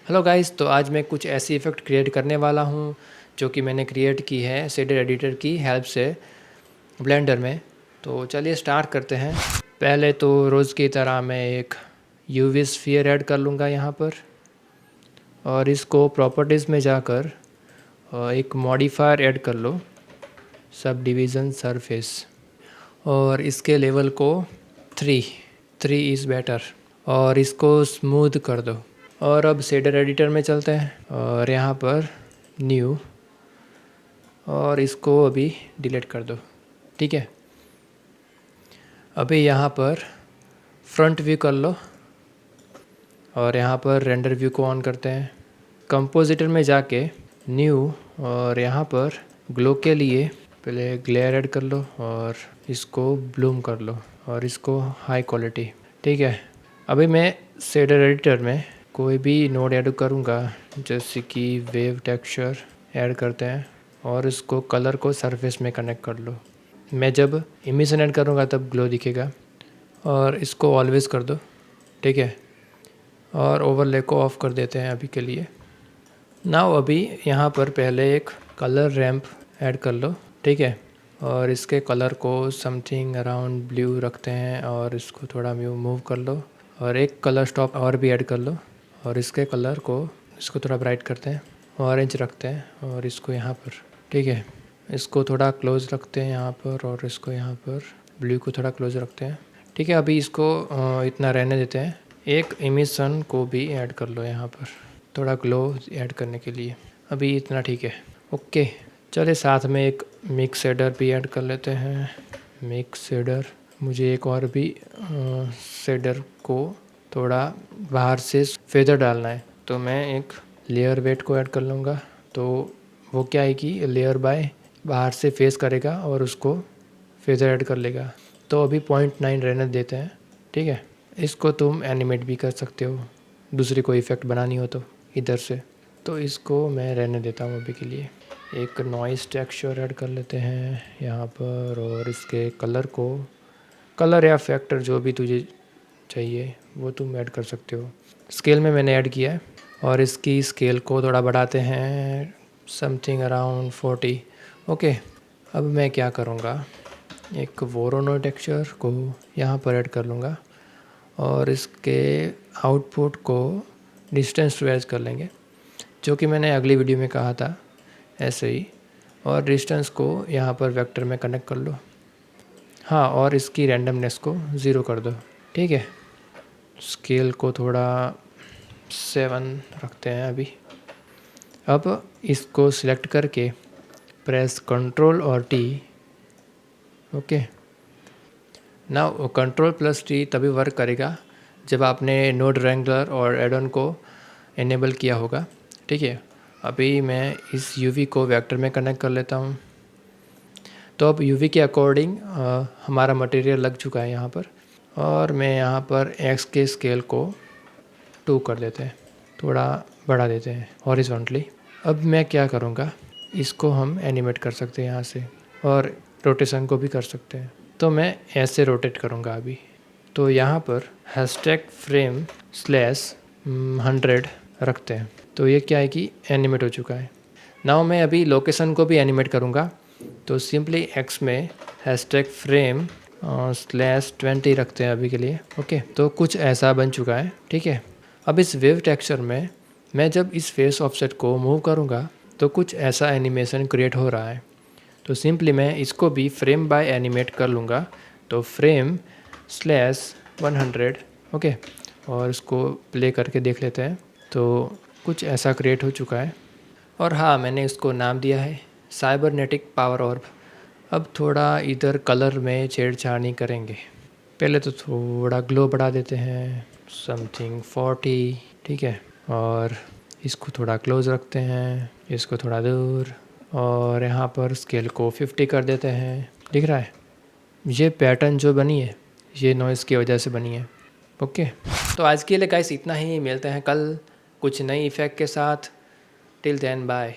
Hello guys, तो आज मैं कुछ ऐसी इफ़ेक्ट क्रिएट करने वाला हूँ जो कि मैंने क्रिएट की है शेडर एडिटर की हेल्प से ब्लेंडर में। तो चलिए स्टार्ट करते हैं। पहले तो रोज़ की तरह मैं एक यूवी स्फीयर ऐड कर लूँगा यहाँ पर, और इसको प्रॉपर्टीज़ में जाकर एक मॉडिफायर ऐड कर लो, सब डिवीज़न सरफेस, और इसके लेवल को 3 इज़ बेटर, और इसको स्मूथ कर दो। और अब शेडर एडिटर में चलते हैं और यहाँ पर न्यू, और इसको अभी डिलीट कर दो। ठीक है, अभी यहाँ पर फ्रंट व्यू कर लो और यहाँ पर रेंडर व्यू को ऑन करते हैं। कंपोजिटर में जाके न्यू, और यहाँ पर ग्लो के लिए पहले ग्लेयर ऐड कर लो और इसको ब्लूम कर लो और इसको हाई क्वालिटी। ठीक है, अभी मैं शेडर एडिटर में कोई भी नोड ऐड करूँगा, जैसे कि वेव टेक्सचर ऐड करते हैं, और इसको कलर को सरफेस में कनेक्ट कर लो। मैं जब इमिशन ऐड करूँगा तब ग्लो दिखेगा, और इसको ऑलवेज़ कर दो। ठीक है, और ओवरले को ऑफ कर देते हैं अभी के लिए। नाउ अभी यहाँ पर पहले एक कलर रैंप ऐड कर लो। ठीक है, और इसके कलर को समथिंग अराउंड ब्लू रखते हैं, और इसको थोड़ा मूव कर लो, और एक कलर स्टॉप और भी ऐड कर लो, और इसके कलर को इसको थोड़ा ब्राइट करते हैं, ऑरेंज रखते हैं, और इसको यहाँ पर। ठीक है, इसको थोड़ा क्लोज रखते हैं यहाँ पर, और इसको यहाँ पर ब्लू को थोड़ा क्लोज रखते हैं। ठीक है, अभी इसको इतना रहने देते हैं। एक इमिशन को भी ऐड कर लो यहाँ पर, थोड़ा ग्लो ऐड करने के लिए। अभी इतना ठीक है, ओके। चलिए साथ में एक मिक्स शेडर भी ऐड कर लेते हैं। मिक्स शेडर, मुझे एक और भी शेडर को थोड़ा बाहर से फेदर डालना है, तो मैं एक लेयर वेट को ऐड कर लूँगा। तो वो क्या है कि लेयर बाय बाहर से फेस करेगा और उसको फेदर ऐड कर लेगा। तो अभी 0.9 रहने देते हैं। ठीक है, इसको तुम एनिमेट भी कर सकते हो, दूसरी कोई इफ़ेक्ट बनानी हो तो इधर से। तो इसको मैं रहने देता हूँ अभी के लिए। एक नॉइस टेक्सचर ऐड कर लेते हैं यहाँ पर, और इसके कलर या फैक्टर जो भी तुझे चाहिए वो तुम ऐड कर सकते हो। स्केल में मैंने ऐड किया है, और इसकी स्केल को थोड़ा बढ़ाते हैं, समथिंग अराउंड 40। ओके, अब मैं क्या करूँगा, एक वोरोनो टेक्सचर को यहाँ पर ऐड कर लूँगा, और इसके आउटपुट को डिस्टेंस टू एज कर लेंगे, जो कि मैंने अगली वीडियो में कहा था ऐसे ही। और डिस्टेंस को यहाँ पर वेक्टर में कनेक्ट कर लो। हाँ, और इसकी रैंडमनेस को 0 कर दो। ठीक है, स्केल को थोड़ा 7 रखते हैं अभी। अब इसको सिलेक्ट करके प्रेस कंट्रोल और T. Okay, now control plus T तभी वर्क करेगा जब आपने नोड रैंगलर और एड ऑन को इनेबल किया होगा। ठीक है, अभी मैं इस यूवी को वेक्टर में कनेक्ट कर लेता हूँ। तो अब यूवी के अकॉर्डिंग हमारा मटेरियल लग चुका है यहाँ पर, और मैं यहाँ पर एक्स के स्केल को 2 कर देते हैं, थोड़ा बढ़ा देते हैं हॉरिजॉन्टली। अब मैं क्या करूँगा, इसको हम एनिमेट कर सकते हैं यहाँ से, और रोटेशन को भी कर सकते हैं। तो मैं ऐसे रोटेट करूँगा अभी। तो यहाँ पर #frame/100 रखते हैं। तो ये क्या है कि एनिमेट हो चुका है। नाउ मैं अभी लोकेशन को भी एनिमेट करूँगा, तो सिंपली एक्स में #frame/20 रखते हैं अभी के लिए। ओके, तो कुछ ऐसा बन चुका है। ठीक है, अब इस वेव टेक्सचर में मैं जब इस फेस ऑफसेट को मूव करूँगा तो कुछ ऐसा एनिमेशन क्रिएट हो रहा है। तो सिंपली मैं इसको भी फ्रेम बाय एनिमेट कर लूँगा, तो frame/100। ओके, और इसको प्ले करके देख लेते हैं। तो कुछ ऐसा क्रिएट हो चुका है, और हाँ, मैंने इसको नाम दिया है साइबरनेटिक पावर ऑर्ब। अब थोड़ा इधर कलर में छेड़छाड़ करेंगे। पहले तो थोड़ा ग्लो बढ़ा देते हैं, समथिंग 40। ठीक है, और इसको थोड़ा क्लोज रखते हैं, इसको थोड़ा दूर, और यहाँ पर स्केल को 50 कर देते हैं। दिख रहा है, ये पैटर्न जो बनी है ये नॉइज़ की वजह से बनी है। ओके, तो आज के लिए गाइस इतना ही। मिलते हैं कल कुछ नई इफ़ेक्ट के साथ। Till then bye.